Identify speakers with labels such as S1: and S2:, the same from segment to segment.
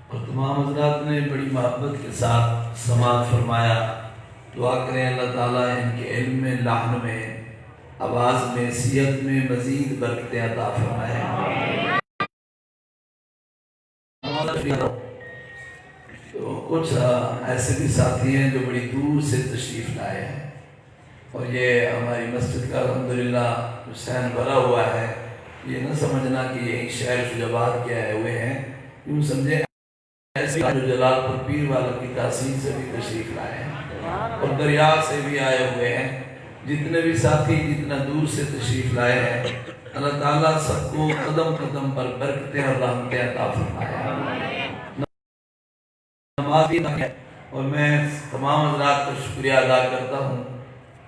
S1: اور تمام حضرات نے بڑی محبت کے ساتھ سماعت فرمایا۔ دعا کریں اللہ تعالیٰ ان کے علم میں، لحن میں، آواز میں، صحت میں مزید برکتیں عطا فرمائے۔ تو کچھ ایسے بھی ساتھی ہیں جو بڑی دور سے تشریف لائے ہیں، اور یہ ہماری مسجد کا الحمدللہ حسین بھرا ہوا ہے۔ یہ نہ سمجھنا کہ یہ شہر شجاباد کے آئے ہوئے ہیں، یوں سمجھے ایسے جو جلال پور پیر والا کی تحصیل سے بھی تشریف لائے ہیں اور دریا سے بھی آئے ہوئے ہیں۔ جتنے بھی ساتھی جتنا دور سے تشریف لائے ہیں، اللہ تعالیٰ سب کو قدم قدم پر برکتیں اور رحمتیں عطا فرمائے۔ نمازی اور میں تمام حضرات کا شکریہ ادا کرتا ہوں،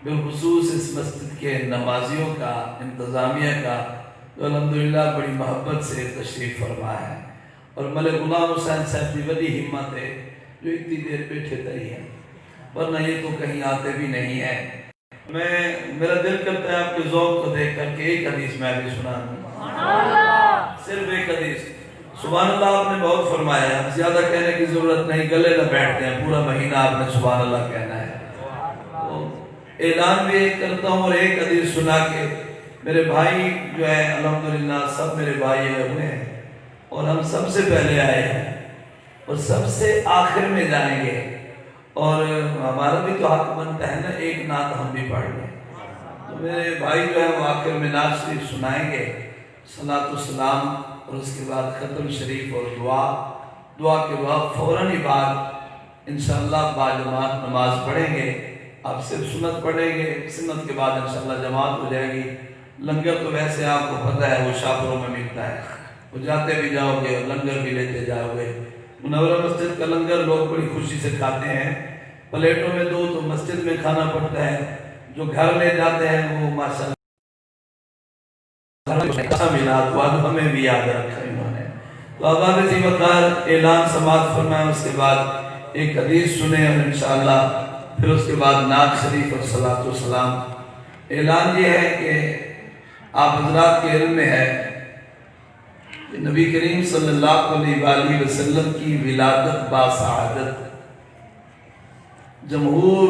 S1: بالخصوص اس مسجد کے نمازیوں کا، انتظامیہ کا، جو الحمدللہ بڑی محبت سے تشریف فرما ہے، اور ملک غلام حسین صاحب کی بڑی ہمت ہے جو اتنی دیر بیٹھے تری ہیں، ورنہ یہ تو کہیں آتے بھی نہیں ہیں۔ میرا دل کرتا ہے آپ کے ذوق کو دیکھ کر کہ ایک حدیث میں بھی سنا دوں، صرف ایک حدیث۔ سبحان اللہ آپ نے بہت فرمایا ہے، زیادہ کہنے کی ضرورت نہیں، گلے نہ بیٹھتے ہیں، پورا مہینہ آپ نے سبحان اللہ کہنا ہے۔ تو اعلان بھی ایک کرتا ہوں اور ایک حدیث سنا کے میرے بھائی جو ہے الحمدللہ سب میرے بھائی ہوئے ہیں، اور ہم سب سے پہلے آئے ہیں اور سب سے آخر میں جائیں گے، اور ہمارا بھی تو حق بنتا ہے نا ایک نعت ہم بھی پڑھ لیں۔ تو میرے بھائی جو ہے وہ آخر میں نعت شریف سنائیں گے، صلاۃ والسلام، اور اس کے بعد ختم شریف اور دعا کے بعد فوراً ہی بعد انشاءاللہ باجماعت نماز پڑھیں گے۔ آپ صرف سنت پڑھیں گے، سنت کے بعد انشاءاللہ جماعت ہو جائے گی۔ لنگر تو ویسے آپ کو پتہ ہے وہ شاپروں میں ملتا ہے، وہ جاتے بھی جاؤ گے اور لنگر بھی لیتے جاؤ گے۔ منورہ مسجد کا لنگر لوگ بڑی خوشی سے کھاتے ہیں، پلیٹوں میں دو تو مسجد میں کھانا پڑتا ہے، جو گھر لے جاتے ہیں وہ ماشاءاللہ ملا تو آج ہمیں بھی یاد رکھا انہوں نے۔ تو اب آپ اسی وقار اعلان سماعت فرمائیں، اس کے بعد ایک حدیث سنیں اور انشاءاللہ پھر اس کے بعد نعت شریف اور صلاۃ والسلام۔ اعلان یہ ہے کہ آپ حضرات کے علم میں ہے کہ نبی کریم صلی اللہ علیہ وآلہ وسلم کی ولادت باسعادت جمہور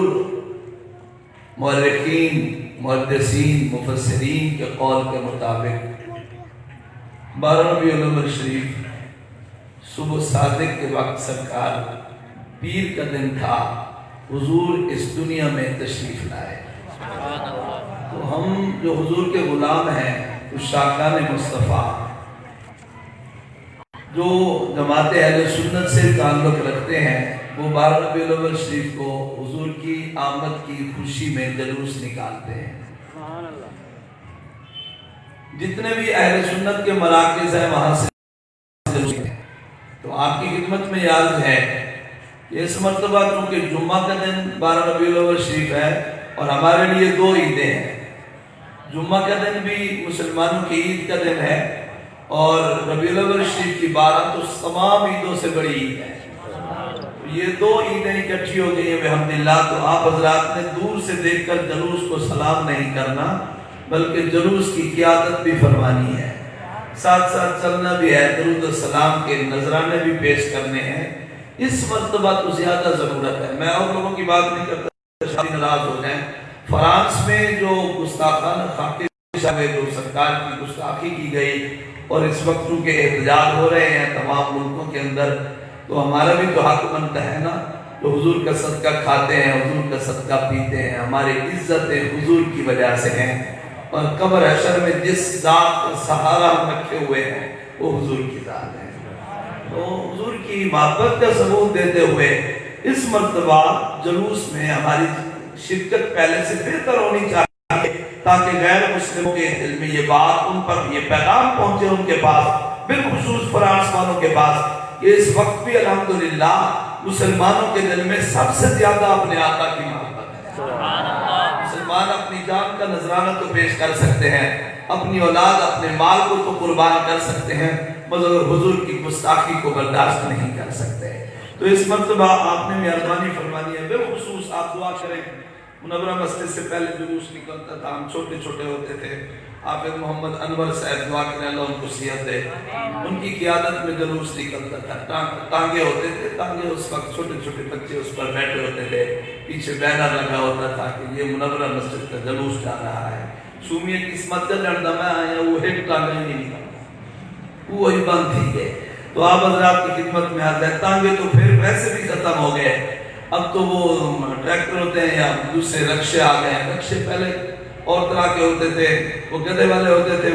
S1: مورخین، محدثین، مفسرین کے قول کے مطابق 12 ربیع الاول شریف صبح صادق کے وقت سرکار پیر کا دن تھا، حضور اس دنیا میں تشریف لائے۔ تو ہم جو حضور کے غلام ہیں، عشاقان مصطفیٰ جو جماعت اہل سنت سے تعلق رکھتے ہیں، وہ 12 ربیع الاول شریف کو حضور کی آمد کی خوشی میں جلوس نکالتے ہیں۔ جتنے بھی اہل سنت کے مراکز ہیں وہاں سے جلوس ہیں۔ تو آپ کی خدمت میں یاد ہے کہ اس مرتبہ کیونکہ جمعہ کا دن 12 ربیع الاول شریف ہے اور ہمارے لیے دو عیدیں ہیں، جمعہ کا دن بھی مسلمانوں کی عید کا دن ہے، اور ربیع الاول شریف کی 12 تو تمام عیدوں سے بڑی عید ہے۔ یہ دو عیدیں اکٹھی ہو گئی ہیں بحمداللہ۔ تو آپ حضرات نے دور سے دیکھ کر جلوس کو سلام نہیں کرنا، بلکہ جلوس کی قیادت بھی فرمانی ہے، ساتھ ساتھ چلنا بھی ہے، درود السلام کے نذرانے بھی پیش کرنے ہیں۔ اس مرتبہ تو زیادہ ضرورت ہے، میں اور لوگوں کی بات نہیں کرتا شادی ناراض ہو جائیں۔ فرانس میں جو گستاخانہ خاکے جو سرکار کی گستاخی کی گئی، اور اس وقت چونکہ احتجاج ہو رہے ہیں تمام ملکوں کے اندر، تو ہمارا بھی تو حق بنتا ہے نا، تو حضور کا صدقہ کھاتے ہیں، حضور کا صدقہ پیتے ہیں، ہماری عزت حضور کی وجہ سے ہیں، اور قبر حشر میں جس ذات کا سہارا ہم رکھے ہوئے ہیں وہ حضور کی ذات ہے۔ تو حضور کی محبت کا ثبوت دیتے ہوئے اس مرتبہ جلوس میں ہماری شرکت پہلے سے بہتر ہونی چاہیے، تاکہ غیر مسلموں کے دل میں یہ بات، ان پر یہ پیغام پہنچے، ان کے پاس، بالخصوص فرانس والوں کے پاس، کہ اس وقت بھی الحمدللہ مسلمانوں کے دل میں سب سے زیادہ اپنے آقا کی محبت ہے۔ مسلمان اپنی جان کا نذرانہ تو پیش کر سکتے ہیں، اپنی اولاد، اپنے مال کو تو قربان کر سکتے ہیں، مگر حضور کی گستاخی کو برداشت نہیں کر سکتے۔ تو اس مرتبہ آپ نے مہربانی فرمانی ہے، بالخصوص آپ دعا کریں۔ منورہ مسجد سے پہلے جلوس نکلتا تھا، ہم چھوٹے چھوٹے ہوتے تھے، حافظ محمد انور صاحب دعا کریں اللہ ان کو صحت دے. ان کی قیادت میں جلوس نکلتا تھا. ٹانگے ہوتے تھے, ٹانگے اس وقت چھوٹے چھوٹے بچے اس پر بیٹھے ہوتے تھے, پیچھے بینر لگا ہوتا تھا کہ یہ منورہ مسجد کا جلوس جا رہا ہے. سومیے قسمت کا جڑنا میں آیا وہ ایک ٹانگا ہی نہیں نکلتا, وہی بند تھی گئے. تو آپ حضرات کی خدمت میں آتے ہیں. ٹانگے تو پھر ویسے بھی ختم ہو گئے, اب تو وہ ٹریکٹر ہوتے ہیں یا دوسرے رکشے آ گئے ہیں. رکشے پہلے اور طرح کے ہوتے تھے, وہ گدے والے ہوتے تھے.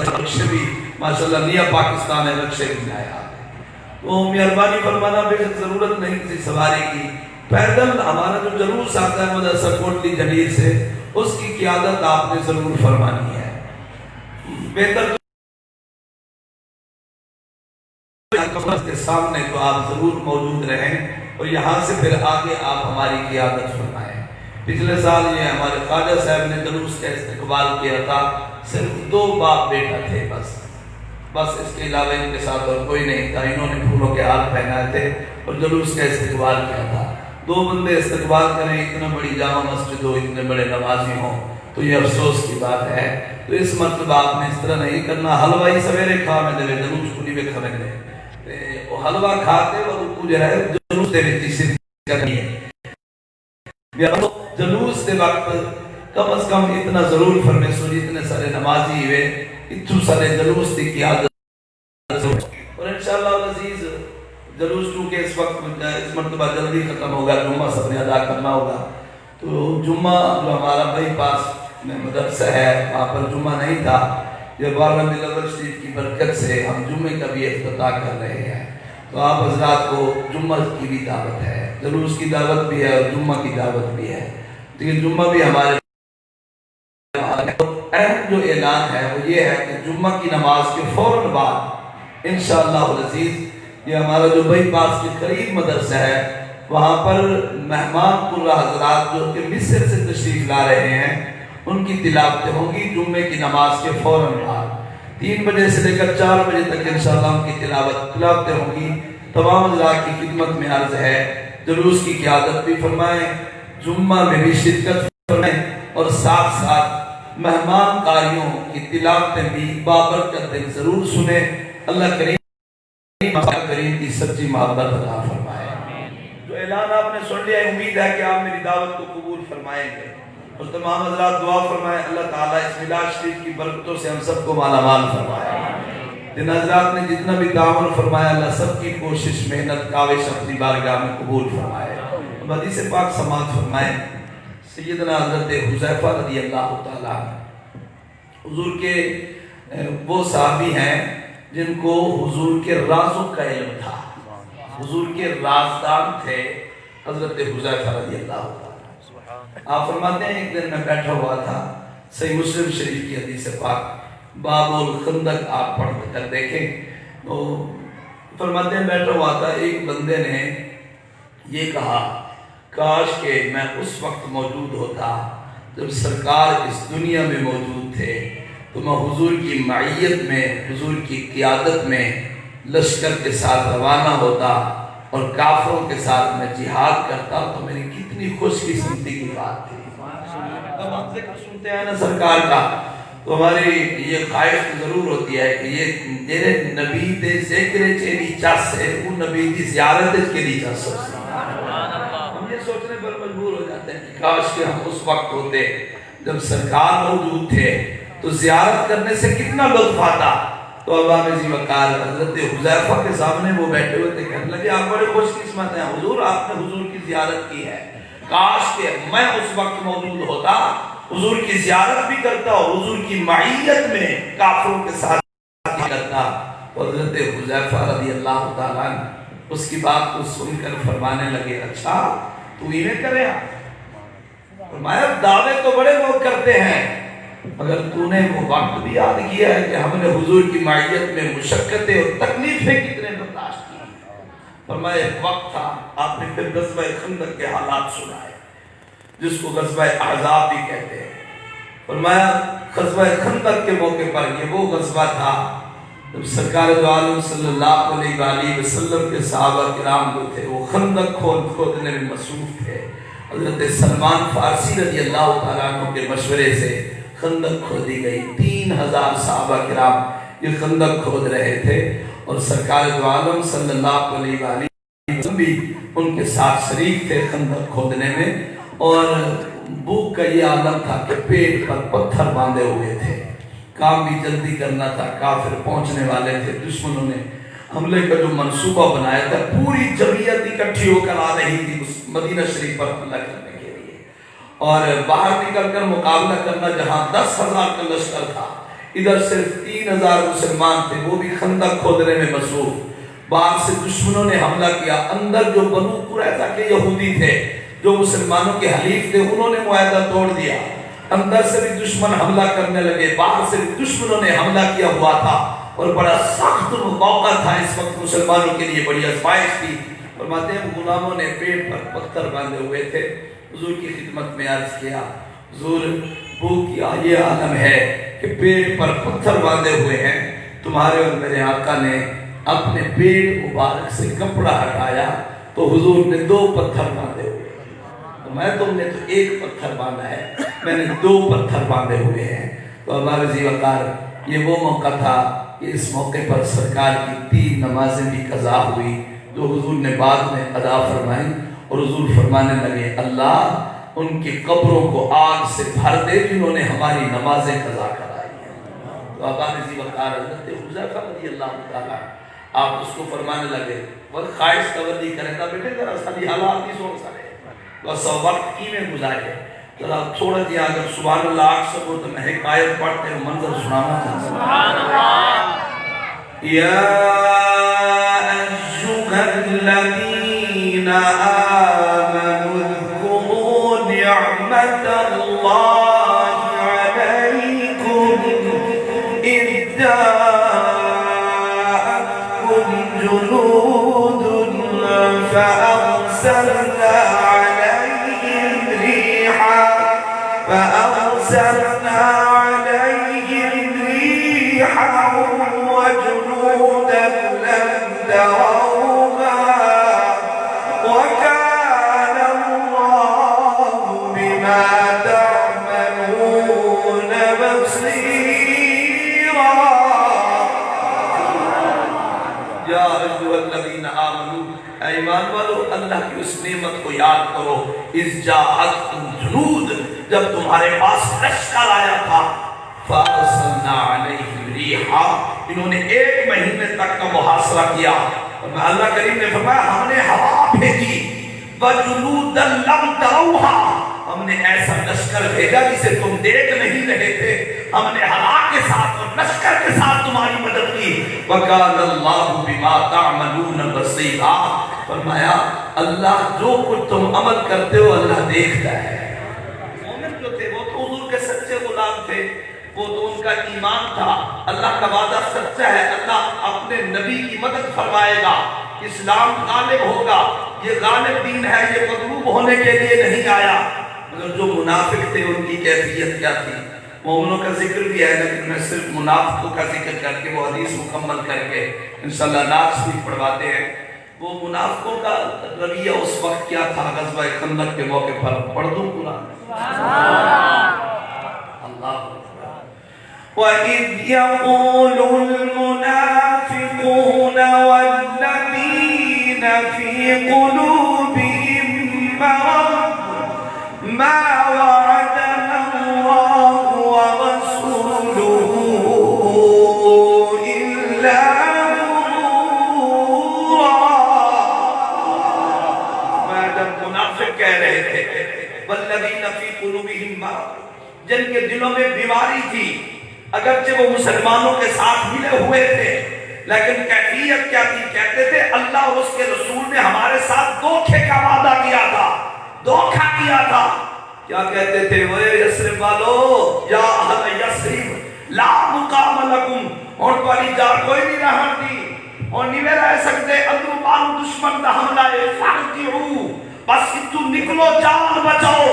S1: رکشے بھی ماشاءاللہ نیا پاکستان ہے, رکشے بھی آیا. تو مہربانی فرمانا بے ضرورت نہیں تھی سواری کی. پیدل ہمارا جو جلوس آتا ہے مدرسہ کوٹلی جلیل سے, اس کی قیادت آپ نے ضرور فرمانی ہے. بہتر کے سامنے تو آپ ضرور موجود رہیں اور یہاں سے پھر آگے آپ ہماری قیادت فرمائیں. پچھلے سال یہ ہمارے خواجہ صاحب نے جلوس کا استقبال کیا تھا. صرف 2 باپ بیٹا تھے بس اس کے علاوہ ان کے ساتھ اور کوئی نہیں تھا. انہوں نے پھولوں کے ہار پہنائے تھے اور جلوس کا استقبال کیا تھا. 2 بندے استقبال کریں, اتنا بڑی جامع مسجد ہو, اتنے بڑے نمازی ہوں, تو یہ افسوس کی بات ہے. تو اس مرتبہ آپ نے اس طرح نہیں کرنا. حلوائی سویرے کھا میں دے جلوس کو نہیں کھا میں وہ حلوہ کھاتے اور رکو جو ہے جلوس دے وچ شرکت کرنی ہے. جلوس دے وقت کم از کم اتنا ضرور فرمے سو جتنے سارے نمازی ہوئے اتھو سارے جلوس دی قیادت. اور انشاءاللہ العزیز جلوس چونکہ اس وقت اس مرتبہ جلدی ختم ہوگا, جمعہ سب نے ادا کرنا ہوگا. تو جمعہ جو ہمارا بائی پاس میں مدرسہ ہے وہاں پر جمعہ نہیں تھا. یہ 12 ربیع الاول شریف کی برکت سے ہم جمعے کا بھی افتتاح کر رہے ہیں. تو آپ حضرات کو جمعہ کی بھی دعوت ہے, جلوس کی دعوت بھی ہے اور جمعہ کی دعوت بھی ہے. لیکن جمعہ بھی ہمارے اہم جو اعلان ہے وہ یہ ہے کہ جمعہ کی نماز کے فوراً بعد انشاءاللہ العزیز یہ ہمارا جو بائی پاس کے قریب مدرسہ ہے وہاں پر مہمان قرہ حضرات جو کہ مصر سے تشریف لا رہے ہیں ان کی تلاوتیں ہوں گی جمعے کی نماز کے فوراً بعد. 3 بجے سے لے کر 4 بجے تک انشاءاللہ ان کی تلاوتیں ہوں گی. تمام حضرات کی خدمت میں عرض ہے جلوس کی قیادت بھی فرمائیں, جمعہ میں بھی شرکت فرمائیں اور ساتھ ساتھ مہمان قاریوں کی تلاوتیں بھی بابرکت دن ضرور سنیں. اللہ کریم کی سچی محبت عطا فرمائے. جو اعلان آپ نے سن لیا, امید ہے کہ آپ میری دعوت کو قبول فرمائیں گے. اور تمام حضرات دعا فرمائیں اللہ تعالیٰ اس میلاد شریف کی برکتوں سے ہم سب کو مالا مال فرمائے. جن حضرات نے جتنا بھی تعاون فرمایا اللہ سب کی کوشش محنت کاوش اپنی بارگاہ میں قبول فرمائے. حدیث پاک سماعت فرمائیں. سیدنا حضرت حذیفہ رضی اللہ تعالیٰ حضور کے وہ صحابی ہیں جن کو حضور کے رازوں کا علم تھا, حضور کے رازدان تھے حضرت حذیفہ رضی اللہ تعالیٰ. آپ فرماتے ہیں ایک دن میں بیٹھا ہوا تھا, صحیح مسلم شریف کی حدیث پاک باب الخندق آپ پڑھ کر دیکھیں. تو فرماتے ہیں بیٹھا ہوا تھا, ایک بندے نے یہ کہا کاش کہ میں اس وقت موجود ہوتا جب سرکار اس دنیا میں موجود تھے, تو میں حضور کی معیت میں حضور کی قیادت میں لشکر کے ساتھ روانہ ہوتا اور کافروں کے ساتھ میں جہاد کرتا. تو میری کتنی خوش قسمتی کی بات تھی. اب ہم ذکر سنتے ہیں نا سرکار کا تو ہماری یہ خواہش ضرور ہوتی ہے کہ یہ میرے نبی دے ذکر چیری چاس ہے وہ نبی دی زیارت کے لیے چاس ہے. ہم یہ سوچنے پر مجبور ہو جاتے ہیں کہ کاش کہ ہم اس وقت ہوتے جب سرکار موجود تھے تو زیارت کرنے سے کتنا لطف آتا. تو اب عزیز وقار حضرت حذیفہ کے سامنے وہ بیٹھے ہوئے تھے, کہنے لگے آپ بڑے خوش قسمت ہیں حضور, آپ نے حضور کی زیارت کی ہے. کاش کہ میں اس وقت موجود ہوتا, حضور کی زیارت بھی کرتا اور حضور کی معیت میں کافروں کے ساتھ کرتا. حضرت حذیفہ رضی اللہ تعالیٰ اس کی بات کو سن کر فرمانے لگے اچھا تو انہیں کرے. فرمایا دعوے تو بڑے لوگ کرتے ہیں مگر تو نے وہ وقت بھی یاد کیا ہے کہ ہم نے حضور کی معیت میں مشقتیں اور تکلیفیں کتنے برداشت کی. فرمایا ایک وقت تھا, آپ نے پھر غزوہ خندق کے حالات سنائے جس کو غزوہ احزاب بھی کہتے ہیں. فرمایا غزوہ خندق کے موقع پر یہ وہ غزوہ تھا جب سرکار دو عالم صلی اللہ علیہ وآلہ وسلم کے صحابہ کرام جو تھے وہ خندق کھودنے میں مصروف تھے. حضرت سلمان فارسی رضی اللہ تعالیٰ عنہ کے مشورے سے خندق کھودی گئی. 3000 صحابہ کرام یہ خندق کھود رہے تھے اور سرکار دو عالم صلی اللہ علیہ وسلم بھی ان کے ساتھ شریک تھے خندق کھودنے میں. اور بھوک کا یہ عالم تھا کہ پیٹ پر پتھر باندھے ہوئے تھے. کام بھی جلدی کرنا تھا، کافر پہنچنے والے تھے. دشمنوں نے حملے کا جو منصوبہ بنایا تھا، پوری جمعیت اکٹھی ہو کر آ رہی تھی مدینہ شریف پر حملہ کرنے کے لیے. اور باہر نکل کر مقابلہ کرنا، جہاں 10,000 کا لشکر تھا، ادھر صرف 3,000 مسلمان تھے، وہ بھی خندق کھودنے میں مصروف. باہر سے دشمنوں نے حملہ کیا. اندر جو بنو قریظہ کے یہودی تھے، جو مسلمانوں کے حلیف تھے، انہوں نے معاہدہ توڑ دیا. اندر سے بھی دشمن حملہ کرنے لگے، باہر سے بھی دشمنوں نے حملہ کیا ہوا تھا. اور بڑا سخت موقع تھا اس وقت مسلمانوں کے لیے، بڑی آزمائش تھی. فرماتے ہیں غلاموں نے پیٹ پر پتھر باندھے ہوئے تھے. حضور کی خدمت میں عرض کیا، حضور بھوک کا یہ عالم ہے کہ پیٹ پر پتھر باندھے ہوئے ہیں. تمہارے اور میرے آقا نے اپنے پیٹ مبارک سے کپڑا ہٹایا تو حضور نے 2 پتھر باندھے ہوئے. تم نے تو 1 پتھر باندھا ہے، میں نے 2 پتھر باندھے ہوئے ہیں. تو اللہ رضی وقار یہ وہ موقع تھا کہ اس موقع پر سرکار کی 3 نمازیں بھی قضا ہوئی جو حضور نے بعد میں ادا فرمائی. اور حضور فرمانے لگے، اللہ ان کی قبروں کو آگ سے بھر دے جنہوں نے ہماری نمازیں قضا کرائی ہیں. تو اللہ رضی وقار حضرت حذیفہ رضی اللہ تعالیٰ آپ اس کو فرمانے لگے، وہ خواہش تولی کرے گا بیٹے ذرا سالی حالات نہیں سوچ سکے بس وقت کی میں گزارے. ذرا تھوڑا دیا اگر سبحان اللہ آگ سکو تو میں حکایت پڑھتے ہوں، منظر سنانا چاہتا ہوں. سبحان اللہ. یا ایھا الذین آمنوا اذکروا نعمت اللہ علیکم اذ جاءتکم جنود فأرسلنا عليهم ريحا وجنودا لم تروها وكان الله بما تعملون بصيرا. يا أيها الذين آمنوا، ایمان والو اللہ کی اس نعمت کو یاد کرو. اذ جاءتکم جنود، جب تمہارے پاس لشکر آیا تھا. فارسلنا علیہم ریحا، انہوں نے 1 مہینے تک کا محاصرہ کیا. اور اللہ کریم نے فرمایا ہم نے ہوا بھیجی. وجنودا لم تروها، ہم نے ایسا لشکر بھیجا جسے تم دیکھ نہیں رہے تھے. ہم نے ہوا کے ساتھ اور لشکر کے ساتھ تمہاری مدد کی. وَكَانَ اللَّهُ بِمَا تَعْمَلُونَ بَصِيرًا، فرمایا اللہ جو کچھ تم عمل کرتے ہو اللہ دیکھتا ہے. مومن جو تھے وہ تو حضور کے سچے غلام تھے، وہ تو ان کا ایمان تھا. اللہ کا وعدہ سچا ہے، اللہ اپنے نبی کی مدد فرمائے گا. اسلام غالب ہوگا. یہ غالب دین ہے، یہ مغلوب ہونے کے لیے نہیں آیا. مگر جو منافق تھے ان کی کیفیت کیا تھی؟ مومنوں کا ذکر بھی ہے لیکن میں صرف منافقوں کا ذکر کر کے وہ حدیث مکمل کر کے انشاءاللہ نعت بھی پڑھواتے ہیں. وہ منافقوں کا رویہ اس وقت کیا تھا؟ غزوہ خندق کے موقع پر پڑھ دوں قرآن. اللہ وَإِذْ يَقُولُ الْمُنَافِقُونَ وَالَّذِينَ فِي قُلُوبِهِم مَّرَضٌ مَّا وَعَدَنَا اللَّهُ وَرَسُولُهُ إِلَّا غُرُورًا. میں جب منافق کہہ رہے تھے وَالَّذِينَ فِي قُلُوبِهِم مَّرَضٌ، جن کے دلوں میں بیماری تھی، اگرچہ وہ مسلمانوں کے ساتھ ملے ہوئے تھے لیکن کیفیت کیا تھی؟ کہتے تھے اللہ اور اس کے رسول نے ہمارے ساتھ دھوکے کا وعدہ کیا تھا، دھوکا کیا تھا. کیا کہتے تھے؟ وہ یثرب والو، یا اہل یثرب لا مقام لکم، اور والی جا کوئی نہیں رہن دی اور نہیں رہ سکتے. اندرو بارو دشمن کا حملہ ہے، فارجعو، بس تو نکلو جان بچاؤ.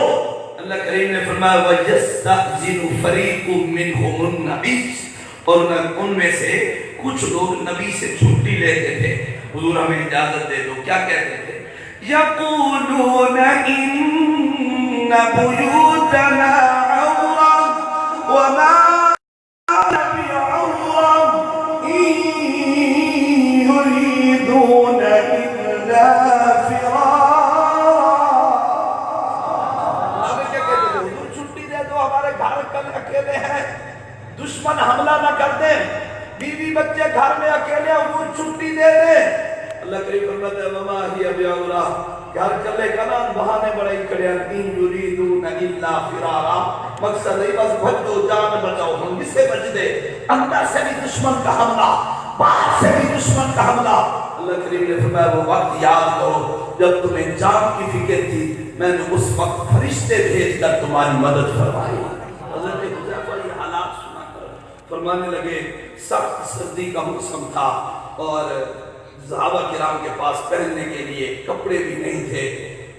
S1: اللہ کریم نے فرمایا وَيَسْتَأْذِنُ فَرِيقٌ مِّنْهُمُ النَّبِيَّ، اور ان میں سے کچھ لوگ نبی سے چھٹی لیتے تھے، حضور ہمیں اجازت دے دو. کیا کہتے تھے؟ يَقُولُونَ إِنَّ بُيُوتَنَا عَوْرَةٌ
S2: وما بعورة إن يريدون إلا فرارا. چھٹی دے دو، ہمارے گھر کل اکیلے ہیں، دشمن حملہ نہ کر دے، بیوی بچے گھر میں اکیلے، حضور چھٹی دے دے. اللہ کریم فرماتا ہے وما ہی بعورة، گھر کلے کنان بہانے بڑے کھڑے ہیں. ان یریدون الا فرارا، مقصد ہے بس بچو، جان بچاؤ. ہم اس سے بچ دے، اندر سے بھی دشمن کا حملہ، باہر سے بھی دشمن کا حملہ. اللہ کریم نے فرمایا وہ وقت یاد کرو جب تمہیں جان کی فکر تھی، میں نے اس وقت فرشتے بھیج کر تمہاری مدد فرمائی. حضرت حذیفہ یہ حالات سنا کر فرمانے لگے سخت سردی کا موسم تھا اور صحابہ کرام کے پاس پہننے کے لیے کپڑے بھی نہیں تھے،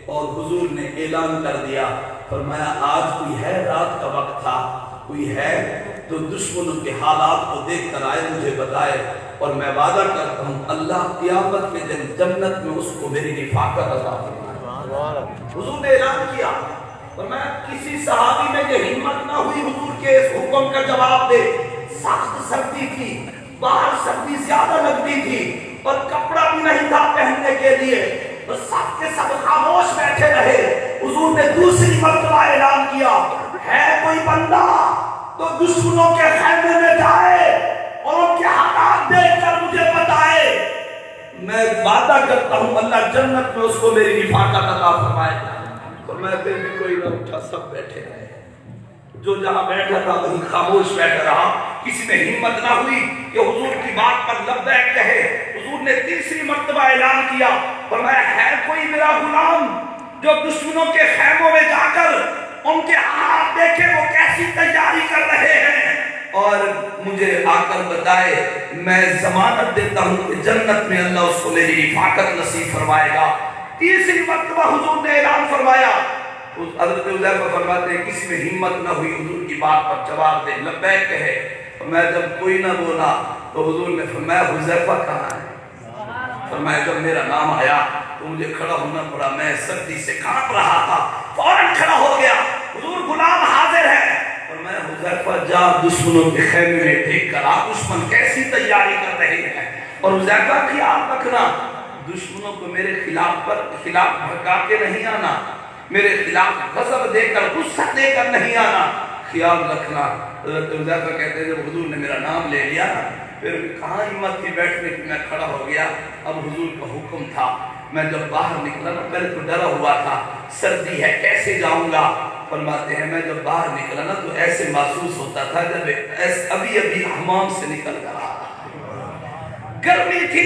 S2: اور حضور نے اعلان کر دیا، فرمایا آج کوئی ہے، رات کا وقت تھا، کوئی ہے تو دشمنوں کے حالات کو دیکھ کر آئے، مجھے بتائے، اور میں وعدہ کرتا ہوں اللہ قیامت کے دن جنت میں اس کو میری رفاقت عطا فرمائے. حضور نے اعلان کیا، فرمایا کسی صحابی میں یہ ہمت نہ ہوئی حضور کے اس حکم کا جواب دے. سخت سردی تھی، باہر سردی زیادہ لگتی تھی اور کپڑا بھی نہیں تھا پہننے کے لیے، اور سب کے سب خاموش بیٹھے رہے. حضور نے دوسری مرتبہ اعلان کیا ہے کوئی بندہ تو دشمنوں کے خیمے میں جائے اور ان کے حالات دیکھ کر مجھے بتائے، میں وعدہ کرتا ہوں اللہ جنت میں اس کو میری رفاقت عطا فرمائے. اور میں پھر بھی کوئی نہ اٹھا، سب بیٹھے رہے. جو جہاں بیٹھا تھا وہیں خاموش بیٹھا رہا. کسی میں ہمت نہ ہوئی کہ حضور کی بات پر لبیک کہے. حضور نے تیسری مرتبہ اعلان کیا، فرمایا ہے کوئی میرا غلام جو دشمنوں کے خیموں میں جا کر ان کے حالات دیکھے وہ کیسی تیاری کر رہے ہیں اور مجھے آ کر بتائے، میں ضمانت دیتا ہوں کہ جنت میں اللہ اس کو میری رفاقت نصیب فرمائے گا. تیسری مرتبہ حضور نے اعلان فرمایا. حضرت حذیفہ فرماتے ہیں کسی میں ہمت نہ ہوئی حضور کی بات پر جواب دے، لبیک کہے. میں جب کوئی نہ بولا تو حضور نے فرمایا حذیفہ کہاں ہے؟ فرمایا جب میرا نام آیا تو مجھے کھڑا ہونا پڑا، میں سردی سے کانپ رہا تھا، فوراً کھڑا ہو گیا. حضور غلام حاضر ہے. فرمایا حذیفہ جا دشمنوں کے خیمے میں دیکھ کر آ دشمن کیسی تیاری کر رہے ہیں، اور حذیفہ خیال رکھنا دشمنوں کو میرے خلاف بھڑکا کے نہیں آنا، میرے خلاف غضب دے کر غصہ دے کر نہیں آنا، خیال رکھنا. حضرت حذیفہ کہتے ہیں جب حضور نے میرا نام لے لیا پھر کہاں ہمت تھی بیٹھنے کی، میں کھڑا ہو گیا. اب حضور کا حکم تھا، میں جب باہر نکلا نا پہلے تو ڈرا ہوا تھا، سردی ہے کیسے جاؤں گا. فرماتے ہیں میں جب باہر نکلا نا تو ایسے محسوس ہوتا تھا جب ابھی حمام سے نکل کر آ رہا. گرمی تھی،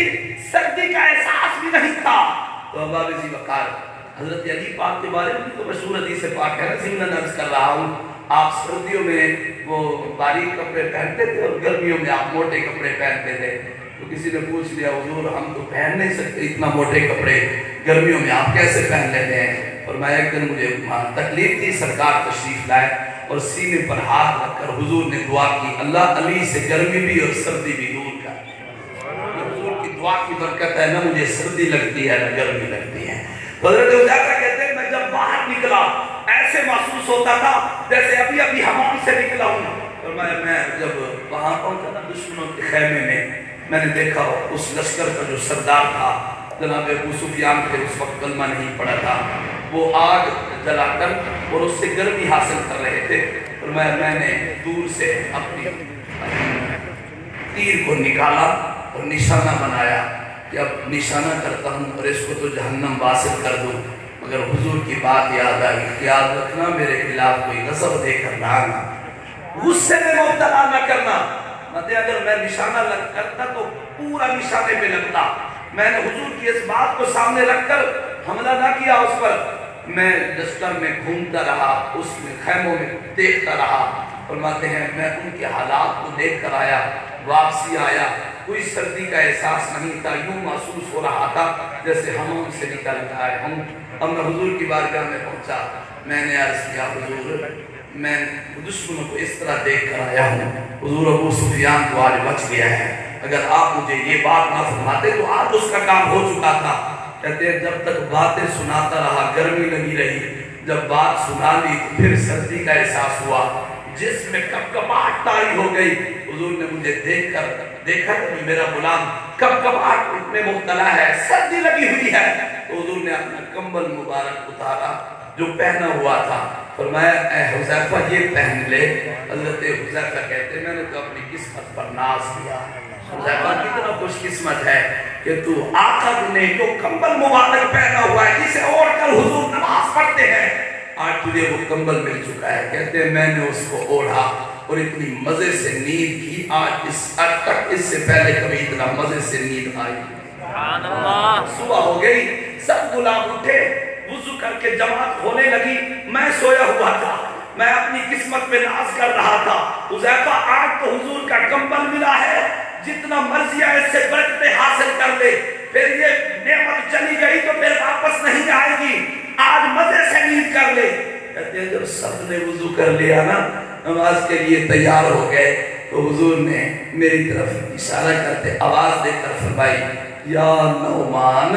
S2: سردی کا احساس بھی نہیں تھا. تو ابا بزی وقار حضرت علی پاک کے بارے میں تو مشہور حدیث پاک ہے نا، ضمن عرض کر رہا ہوں آپ سردیوں میں وہ باریک کپڑے پہنتے تھے اور گرمیوں میں آپ موٹے کپڑے پہنتے تھے. تو کسی نے پوچھ لیا حضور ہم تو پہن نہیں سکتے اتنا موٹے کپڑے، گرمیوں میں آپ کیسے پہن لیتے ہیں؟ اور میں ایک دن مجھے تکلیف تھی، سرکار تشریف لائے اور سینے پر ہاتھ رکھ کر حضور نے دعا کی اللہ علی سے گرمی بھی اور سردی بھی دور کر. حضور کی دعا کی برکت ہے نہ مجھے سردی لگتی ہے نہ گرمی لگتی ہے. حضرت حذیفہ کہتے ہیں میں جب باہر نکلا ایسے محسوس ہوتا تھا جیسے ابھی حمام سے نکلا ہوں. اور میں جب وہاں پہنچا نا دشمنوں کے خیمے میں نے دیکھا اس لشکر کا جو سردار تھا جناب ابو سفیان تھے، اس وقت کلمہ نہیں پڑا تھا، وہ آگ جلا کر اور اس سے گرمی حاصل کر رہے تھے. اور میں نے دور سے اپنی تیر کو نکالا اور نشانہ بنایا کہ اب نشانہ کرتا ہوں اور اس کو تو جہنم واصل کر دوں. مگر حضور کی بات یاد آئی، خیال رکھنا میرے خلاف کوئی غضب دے کر نہ آنا، غصے میں مبتلا نہ کرنا. اگر میں نشانہ کرتا تو پورا نشانے پہ لگتا. میں نے حضور کی اس بات کو سامنے رکھ کر حملہ نہ کیا اس پر. میں لشکر میں گھومتا رہا، اس میں خیموں میں دیکھتا رہا. فرماتے ہیں میں ان کے حالات کو دیکھ کر آیا، واپسی آیا، کوئی سردی کا احساس نہیں تھا، یوں محسوس ہو رہا تھا جیسے ہم سے نکل آئے ہوں. اب میں حضور کی بارگاہ میں پہنچا، میں نے عرض کیا حضور میں دشمنوں کو اس طرح دیکھ کر آیا ہوں، حضور ابو سفیان تو آج بچ گیا ہے، اگر آپ مجھے یہ بات نہ فرماتے تو آج اس کا کام ہو چکا تھا. کہتے ہیں جب تک باتیں سناتا رہا گرمی لگی رہی، جب بات سنا لی تو پھر سردی کا احساس ہوا. جسم میں کپکپاہٹ طاری ہو گئی. حضور نے مجھے دیکھا کہ میرا غلام کپکپاہٹ میں مبتلا ہے, سردی لگی ہوئی ہے. تو حضور نے اپنا کمبل مبارک اتارا جو پہنا ہوا تھا, فرمایا اے حذیفہ یہ پہن لے. حضرت حذیفہ کہتے میں نے تو اپنی قسمت پر ناز کیا. حذیفہ کتنا خوش قسمت ہے کہ تو آقا نے جو کمبل مبارک پہنا ہوا ہے جسے اوڑھ کر حضور نماز پڑھتے ہیں, آج تجھے وہ کمبل مل چکا ہے. کہتے ہیں میں نے اس کو اوڑھا اور اتنی مزے سے نیند کی, آج تک اس سے پہلے کبھی اتنا مزے سے نیند آئی. سبحان اللہ. صبح ہو گئی, سب غلام اٹھے, وضو کر کے جماعت ہونے لگی. میں سویا ہوا تھا, میں اپنی قسمت پہ ناز کر رہا تھا. حذیفہ آج تو حضور کا کمبل ملا ہے, جتنا مرضی ہے اس سے برکتیں حاصل کر لے. پھر یہ نعمت چلی گئی تو پھر واپس نہیں آئے گی, آج مزے سے نیند کر لے. کہتے ہیں جب سب نے وضو کر لیا نا, نماز کے لیے تیار ہو گئے, تو حضور نے میری طرف اشارہ کرتے آواز دے کر فرمائی یا نعمان,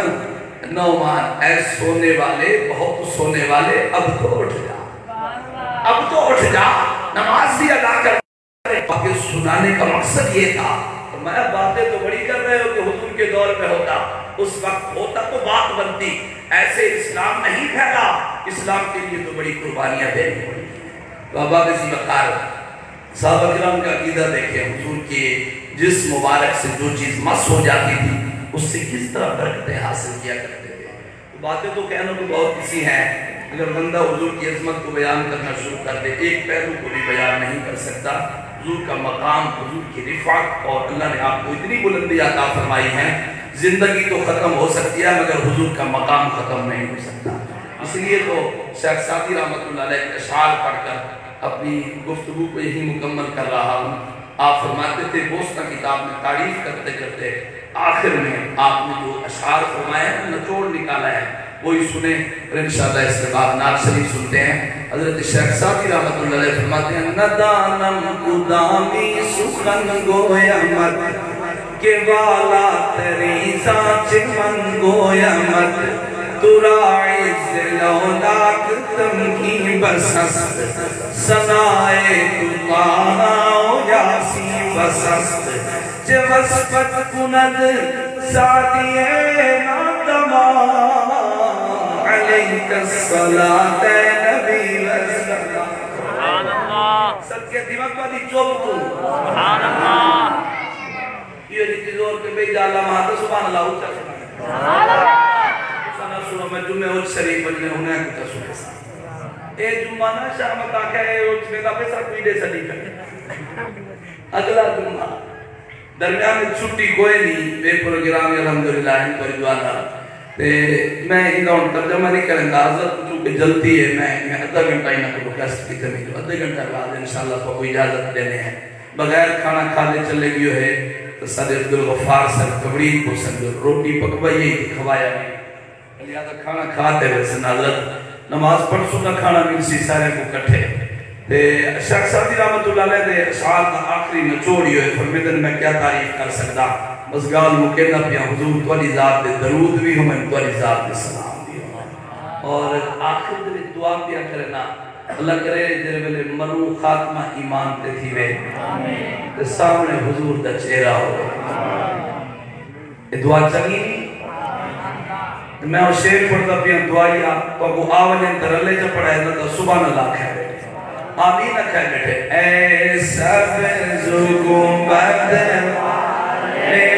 S2: نعمان اے سونے والے, بہت سونے والے, اب تو اٹھ جا, اب تو اٹھ جا, نماز بھی ادا کر. باقی سنانے کا مقصد یہ تھا, میں باتیں تو بڑی کر رہے ہو کہ حضور کے دور میں ہوتا, اس وقت ہوتا تو بات بنتی. ایسے اسلام نہیں پھیلا, اسلام کے لیے تو بڑی قربانیاں دینی پڑی. تو ابا بسی بکار صحابہ کرام کا عقیدہ دیکھیں, حضور کے جس مبارک سے جو چیز مس ہو جاتی تھی اس سے کس طرح برکتیں حاصل کیا کرتے تھے. باتیں تو کہنا تو بہت کسی ہیں, اگر بندہ حضور کی عظمت کو بیان کرنا شروع کر دے ایک پہلو کو بھی بیان نہیں کر سکتا. حضور کا مقام, حضور کی رفعت, اور اللہ نے آپ کو اتنی بلندی عطا فرمائی ہے, زندگی تو ختم ہو سکتی ہے مگر حضور کا مقام ختم نہیں ہو سکتا. اس لیے تو شیخ سعدی رحمۃ اللہ علیہ اشعار پڑھ کر اپنی گفتگو کو یہی مکمل کر رہا ہوں. آپ فرماتے تھے بوسطہ کتاب میں تعریف کرتے کرتے آخر میں آپ نے جو اشعار فرمایا ہے, نچوڑ نکالا ہے, وہی سنیں اور انشاءاللہ اس کے بعد نعت شریف سنتے ہیں. حضرت شیخ سعدی رحمۃ اللہ علیہ فرماتے ہیں ندانم قدامی سخن گویا مت کہ والا تری سانچ من گویا مت ترائی زلولاک تمکی بسست سنائے تقاہاؤ یاسی بسست چه وصفت کند ذاتی نادما علیک الصلاة نبی وسلم. سبحان اللہ. صدقے دماغ بادی چوب تو سبحان اللہ. یہ جتی زور کے بے جالا مہاتا سبحان اللہ اچھا سبحان اللہ. سنا سنو میں جمعہ اچھ شریف بجنے ہونے کتا سنے سا اے جمعہ نا شامت آکھا ہے اچھ میں کا پیسا پیڑے سلی کر اگلا جمعہ درمیان میں چھٹی کوئی نہیں, بے پروگرام الحمدللہ ہی پر جوانا. میں انہوں ترجمہ نہیں کریں گا, حضرت چونکہ جلدی ہے, میں آدھا گھنٹہ ہی نہ کروں کیسٹ کی کمی, جو آدھا گھنٹہ بعد انشاءاللہ کو کوئی اجازت دینے ہیں. بغیر کھانا کھانے چلے گئے ہے تو صدر عبدالغفار سر کبرین کو سنجو روٹی پکوائیے کھوایا نہیں, لہذا کھانا کھاتے ویسے حضرت نماز پڑھ سکا کھانا ملسی سارے کو کٹھے. شیخ سعدی رحمت اللہ علیہ دے اشعار کا آخری نچوڑی ہوئے, فرمیدن میں کیا تعریف کر سکتا, بس گال مکینہ پیا حضور توالی ذات دے درود بھی ہوں, میں توالی ذات دے سلام بھی ہوں. اور آخر دے دعا پیا کرنا, اللہ کرے جرے بلے مرو خاتمہ ایمان تے تھی وے تے سامنے حضور دا چہرہ ہو. یہ دعا چنگی میں اور شیخ پڑھتا پیا دعائی آپ کو آوجن ترلے جا پڑھائے تو سبحان اللہ کھائے بیٹھے, آمین کھائے بیٹھے. اے سب زگومبت والے
S1: نظر آئے